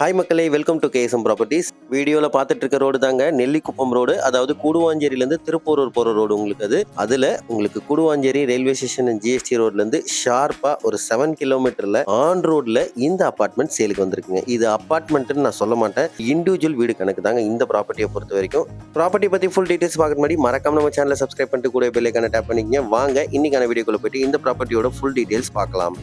Hi மக்களே, welcome to KSM properties. வீடியோவில் பார்த்துட்டு இருக்க ரோடு தாங்க நெல்லிக்குப்பம் ரோடு, அதாவது கூடுவாஞ்சேரியிலேருந்து திருப்பூரூர் போகிற ரோடு உங்களுக்கு. அதில் உங்களுக்கு கூடுவாஞ்சேரி ரயில்வே ஸ்டேஷன் ஜிஎஸ்டி ரோட்லேருந்து ஷார்ப்பாக ஒரு 7 கிலோமீட்டரில் ஆன் ரோடில் இந்த அப்பார்ட்மெண்ட் சேலுக்கு வந்திருக்குங்க. இது அப்பார்ட்மெண்ட்டுன்னு நான் சொல்ல மாட்டேன், இண்டிவிஜுவல் வீடு கணக்கு தாங்க இந்த ப்ராப்பர்ட்டியை பொறுத்த வரைக்கும். ப்ராப்பர்ட்டி பற்றி ஃபுல் டீட்டெயில்ஸ் பார்க்க முன்னாடி மறக்காம நம்ம சேனலை சப்ஸ்கிரைப் பண்ணிட்டு கூட பெல் ஐகானை டேப் பண்ணிக்கங்க. வாங்க இன்னைக்கான வீடியோக்குள்ள போயிட்டு இந்த ப்ராப்பர்ட்டியோட ஃபுல் டீட்டெயில்ஸ் பார்க்கலாம்.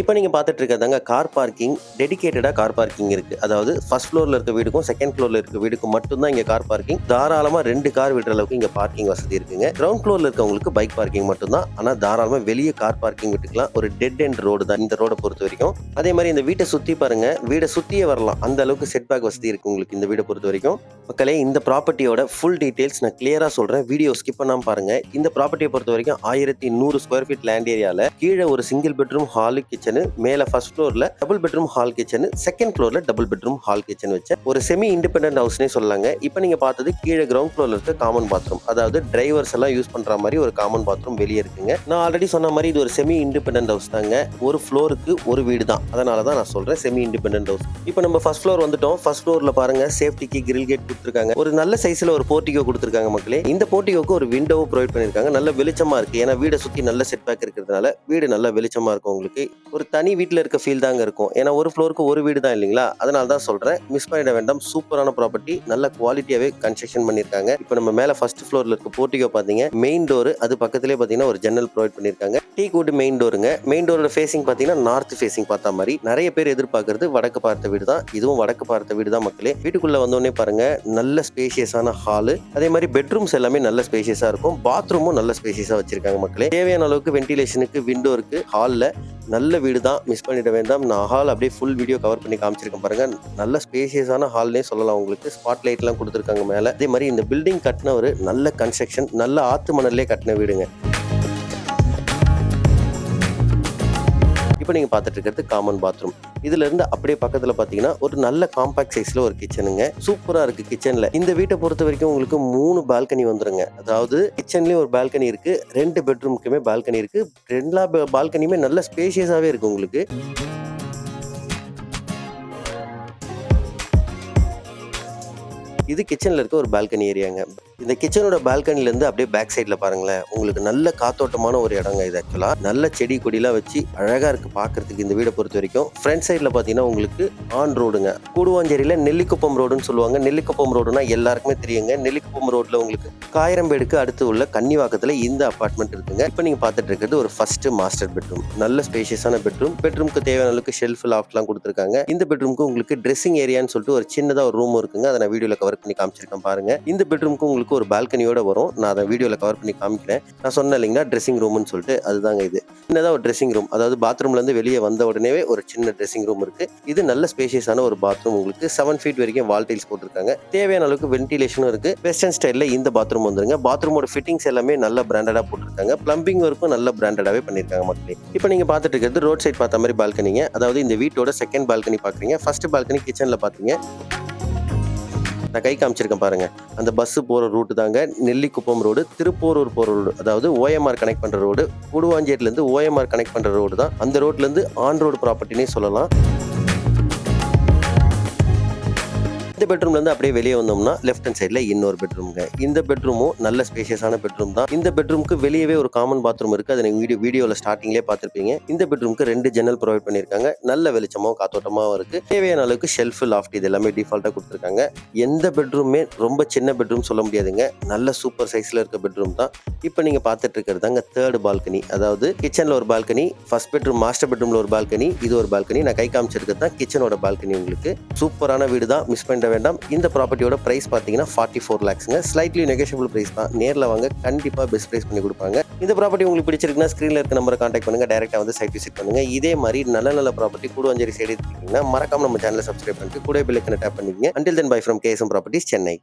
இப்போ நீங்கள் பார்த்துட்டு இருக்கிறதாங்க கார் பார்க்கிங். டெடிகேட்டடாக கார் பார்க்கிங் இருக்குது. அதாவது ஃபர்ஸ்ட் ஃப்ளோரில் இருக்க வீடுக்கும் செகண்ட் ஃப்ளோரில் இருக்க வீடுக்கும் மட்டும்தான் இங்கே கார் பார்க்கிங். தாராளமாக 2 கார் விடுற அளவுக்கு இங்கே பார்க்கிங் வசதி இருக்குங்க. கிரவுண்ட் ஃப்ளோரில் இருக்கவங்களுக்கு பைக் பார்க்கிங் மட்டும்தான். ஆனால் தாராளமாக வெளியே கார் பார்க்கிங் விட்டுக்கலாம். ஒரு டெட் எண்ட் ரோடு தான் இந்த ரோடை பொறுத்த வரைக்கும். அதே மாதிரி இந்த வீட்டை சுற்றி பாருங்க, வீடை சுற்றியே வரலாம், அந்த அளவுக்கு செட் பேக் வசதி இருக்குது உங்களுக்கு இந்த வீடை பொறுத்த வரைக்கும். மக்களே, இந்த ப்ராப்பர்ட்டியோட ஃபுல் டீட்டெயில்ஸ் நான் கிளியராக சொல்கிறேன், வீடியோ ஸ்கிப் பண்ணாமல் பாருங்க. இந்த ப்ராப்பர்ட்டியை பொறுத்த வரைக்கும் 1100 ஸ்கொயர் ஃபீட் லேண்ட் ஏரியாவில் கீழே ஒரு சிங்கிள் பெட்ரூம் ஹாலு கிச்சனு, மேலே ஃபர்ஸ்ட் ஃப்ளோர்ல double bedroom hall kitchen, second ஃப்ளோர்ல டபுள் பெட்ரூம் ஹால் கிச்சன் வச்ச ஒரு செமி இண்டிபெண்டன்ட் ஹவுஸ்னே சொல்லலாங்க. இப்போ நீங்க பார்த்தது கீழே கிரவுண்ட் ஃப்ளோர்ல இருக்க காமன் பாத்ரூம், அதாவது டிரைவர்ஸ் எல்லாம் யூஸ் பண்ற மாதிரி ஒரு காமன் பாத்ரூம் வெளியே இருக்குங்க. நான் ஆல்ரெடி சொன்ன மாதிரி இது ஒரு செமி இண்டிபெண்டன்ட் ஹவுஸ் தாங்க. ஒரு ஃப்ளோருக்கு ஒரு வீடு தான், அதனால தான் நான் சொல்றேன் செமி இண்டிபெண்டன்ட் ஹவுஸ். இப்போ நம்ம ஃபர்ஸ்ட் ஃப்ளோர் வந்துட்டோம். ஃபர்ஸ்ட் ஃப்ளோர்ல பாருங்க, சேஃப்டிக்கு கிரில் கேட் கொடுத்துருக்காங்க. ஒரு நல்ல சைஸ்ல ஒரு போர்ட்டிகோ கொடுத்துருக்காங்க மக்களே. இந்த போர்ட்டிகோக்கு ஒரு விண்டோவும் ப்ரொவைட் பண்ணிருக்காங்க. நல்ல வெளிச்சமா இருக்கு, ஏன்னா வீடை சுத்தி நல்ல செட் பேக் இருக்கிறதுனால வீடு நல்ல வெளிச்சமா இருக்கும். உங்களுக்கு ஒரு தனி வீட்டுல இருக்க ஃபீல் தாங்க இருக்கும். ஏன்னா ஒரு ஃப்ளோருக்கு ஒரு வீடு தான் இல்லைங்களா, அதனால தான் சொல்றேன், மிஸ் பண்ணிட வேண்டாம். சூப்பரான ப்ராப்பர்ட்டி, நல்ல குவாலிட்டியாவே கன்ஸ்ட்ரக்ஷன் பண்ணிருக்காங்க. இப்போ நம்ம மேல ஃபர்ஸ்ட் ஃப்ளோர்ல இருக்க போர்ட்டிகோ பாத்தீங்க, மெயின் டோர், அது பக்கத்திலே பாத்தீங்கன்னா ஒரு ஜன்னல் ப்ரொவைட் பண்ணிருக்காங்க. டீக் வுட் மெயின் டோருங்க. மெயின் டோரோட ஃபேசிங் பாத்தீங்கன்னா நார்த் ஃபேசிங் பார்த்த மாதிரி. நிறைய பேர் எதிர்பார்க்கறது வடக்கு பார்த்த வீடு தான், இதுவும் வடக்கு பார்த்த வீடு தான் மக்களே. வீட்டுக்குள்ள வந்தோடனே பாருங்க, நல்ல ஸ்பேஷியஸான ஹாலு, அதே மாதிரி பெட்ரூம்ஸ் எல்லாமே நல்ல ஸ்பேஷியஸா இருக்கும். பாத்ரூமும் நல்ல ஸ்பேஷியஸா வச்சிருக்காங்க மக்களே. தேவையான அளவுக்கு வென்டிலேஷனுக்கு விண்டோ இருக்கு. ஹால்ல நல்ல வீடு தான், மிஸ் பண்ணிட வேண்டாம். நான் ஹால் அப்படியே ஃபுல் வீடியோ கவர் பண்ணி காமிச்சிருக்கேன் பாருங்க. நல்ல ஸ்பேஷியஸான ஹால்னே சொல்லலாம் உங்களுக்கு. ஸ்பாட் லைட் எல்லாம் கொடுத்துருக்காங்க மேல. அதே மாதிரி இந்த பில்டிங் கட்டின ஒரு நல்ல கன்ஸ்ட்ரக்ஷன், நல்ல ஆத்து மணல்லே கட்டின வீடுங்க. இப்போ நீங்க பார்த்துட்டு இருக்கிறது காமன் பாத்ரூம். இதுல இருந்து அப்படியே பக்கத்துல பாத்தீங்கன்னா ஒரு நல்ல காம்பாக்ட் சைஸ்ல ஒரு கிச்சனுங்க. சூப்பரா இருக்கு கிச்சன்ல. இந்த வீட்டை பொறுத்த வரைக்கும் உங்களுக்கு 3 பால்கனி வந்துருங்க. அதாவது கிச்சன்லயும் ஒரு பால்கனி இருக்கு, 2 பெட்ரூமுக்குமே பால்கனி இருக்கு. எல்லா பால்கனியுமே நல்ல ஸ்பேஷியஸாவே இருக்கு உங்களுக்கு. இது கிச்சன்ல இருக்க ஒரு பால்கனி ஏரியாங்க. இந்த கிச்சனோட பால்கனில இருந்து அப்படியே பேக் சைட்ல பாருங்களேன், உங்களுக்கு நல்ல காத்தோட்டமான ஒரு இடங்க. இது ஆக்சுவலா நல்ல செடி கொடிலாம் வச்சு அழகா இருக்கு பாக்குறதுக்கு இந்த வீடை பொறுத்த வரைக்கும். ஃப்ரண்ட் சைட்ல பாத்தீங்கன்னா உங்களுக்கு ஆன் ரோடுங்க. கூடுவாஞ்சேரியில நெல்லிக்குப்பம் ரோடுன்னு சொல்லுவாங்க. நெல்லிக்குப்பம் ரோடுனா எல்லாருக்குமே தெரியுங்க. நெல்லிக்குப்பம் ரோட்ல உங்களுக்கு காயிரம்பேடுக்கு அடுத்து உள்ள கன்னிவாக்கத்துல இந்த அபார்ட்மெண்ட் இருக்குங்க. இப்போ நீங்க பாத்துட்டு இருக்கிறது ஒரு ஃபர்ஸ்ட் மாஸ்டர் பெட்ரூம். நல்ல ஸ்பேஷியஸான பெட்ரூம். பெட்ரூம்க்கு தேவையான அளவுக்கு ஷெல்ஃப் லாஃப்ட்லாம் கொடுத்துருக்காங்க. இந்த பெட்ரூம்க்கு உங்களுக்கு ட்ரெஸ்ஸிங் ஏரியான்னு சொல்லிட்டு ஒரு சின்னதா ஒரு ரூம் இருக்குங்க. அதை நான் வீடியோல கவர் பண்ணி காமிச்சிருக்கேன் பாருங்க. இந்த பெட்ரூம்க்கு உங்களுக்கு ஒரு பால்கனியோட வரும். நான் அதை வீடியோல கவர் பண்ணி காமிக்கிறேன். நான் சொன்னேன் இல்லைங்களா ட்ரெஸ்ஸிங் ரூம்னு சொல்லிட்டு, அதுதாங்க இது. சின்னதா ஒரு ட்ரெஸ்ஸிங் ரூம், அதாவது பாத்ரூம்ல இருந்து வெளியே வந்த உடனே ஒரு சின்ன ட்ரெஸ்ஸிங் ரூம் இருக்கு. இது நல்ல ஸ்பேஷியஸான ஒரு பாத்ரூம். உங்களுக்கு 7 ஃபீட் வரைக்கும் வால் டைல்ஸ் போட்டிருக்காங்க. தேவையான அளவுக்கு வென்டிலேஷனும் இருக்கு. வெஸ்டர்ன் ஸ்டைல்ல இந்த பாத்ரூம் வந்துருங்க. பாத்ரூமோட ஃபிட்டிங்ஸ் எல்லாமே நல்ல பிராண்டடா போட்டிருக்காங்க. பிளம்பிங் ஒர்க்கும் நல்ல பிராண்டடாவே பண்ணிருக்காங்க மக்களே. இப்போ நீங்க பார்த்துட்டு இருக்கிறது ரோட் சைட் பார்த்த மாதிரி பால்கனிங்க. அதாவது இந்த வீட்டோட செகண்ட் பால்கனி பாக்குறீங்க. ஃபர்ஸ்ட் பால்கனி கிச்சன்ல பாத்தீங்க, நான் கை காமிச்சிருக்கேன் பாருங்க. அந்த பஸ் போற ரூட் தாங்க நெல்லிக்குப்பம் ரோடு, திருப்பூரூர் போற ரோடு, அதாவது ஓஎம்ஆர் கனெக்ட் பண்ற ரோடு. கூடுவாஞ்சேரியில இருந்து ஓஎம்ஆர் கனெக்ட் பண்ற ரோடு தான். அந்த ரோட்ல இருந்து ஆன் ரோடு ப்ராப்பர்ட்டினே சொல்லலாம். இந்த பெட்ரூம்ல இருந்து அப்படியே வெளியே வந்தோம்னா லெஃப்ட் ஹேண்ட் சைட்ல இன்னொரு பெட்ரூம்ங்க. இந்த பெட்ரூமும் நல்ல ஸ்பேஷியஸான பெட்ரூம் தான். இந்த பெட்ரூமுக்கு வெளியவே ஒரு காமன் பாத்ரூம் இருக்கு. அதை நீங்க வீடியோல ஸ்டார்டிங்லேயே பார்த்திருப்பீங்க. இந்த பெட்ரூமுக்கு 2 ஜன்னல் ப்ரொவைட் பண்ணிருக்காங்க. நல்ல வெளிச்சமாவும் காத்தோட்டமாவும் இருக்கு. தேவையான அளவுக்கு ஷெல்ஃப் லாஃப்ட் இது எல்லாமே டிஃபால்ட்டா கொடுத்துருக்காங்க. எந்த பெட்ரூமே ரொம்ப சின்ன பெட்ரூம் சொல்ல முடியாதுங்க. நல்ல சூப்பர் சைஸ்ல இருக்க பெட்ரூம் தான். இப்போ நீங்க பார்த்துட்டு இருக்கிறது தாங்க தேர்ட் பால்கனி. அதாவது கிச்சன்ல ஒரு பால்கனி, ஃபர்ஸ்ட் பெட்ரூம் மாஸ்டர் பெட்ரூம்ல ஒரு பால்கனி, இது ஒரு பால்கனி. நான் கை காமிச்சிருக்கிறது தான் கிச்சனோட பால்கனி. உங்களுக்கு சூப்பரான வீடு தான், மிஸ் பண்ண வேண்டாம். இந்த ப்ராப்பர்ட்டியோட பிரைஸ் பாத்தீங்கன்னா 44 lakhsங்க. ஸ்லைட்லி நெகோஷியபிள் பிரைஸ் தான். நேர்ல வாங்க, கண்டிப்பா பெஸ்ட் பிரைஸ் பண்ணி கொடுப்பாங்க. இந்த ப்ராப்பர்ட்டி உங்களுக்கு பிடிச்சிருக்குன்னா ஸ்கிரீன்ல இருக்க நம்பரை கான்டாக்ட் பண்ணுங்க. டைரக்டா வந்து சைட் விசிட் பண்ணுங்க. இதே மாதிரி நல்ல நல்ல ப்ராப்பர்ட்டி கூடுவாஞ்சேரி சைடு இருக்கீங்கன்னா மறக்காம நம்ம சேனலை சப்ஸ்கிரைப் பண்ணிட்டு கூட பெல் ஐகானை டேப் பண்ணிக்கங்க. Until then, bye from KSM Properties, Chennai.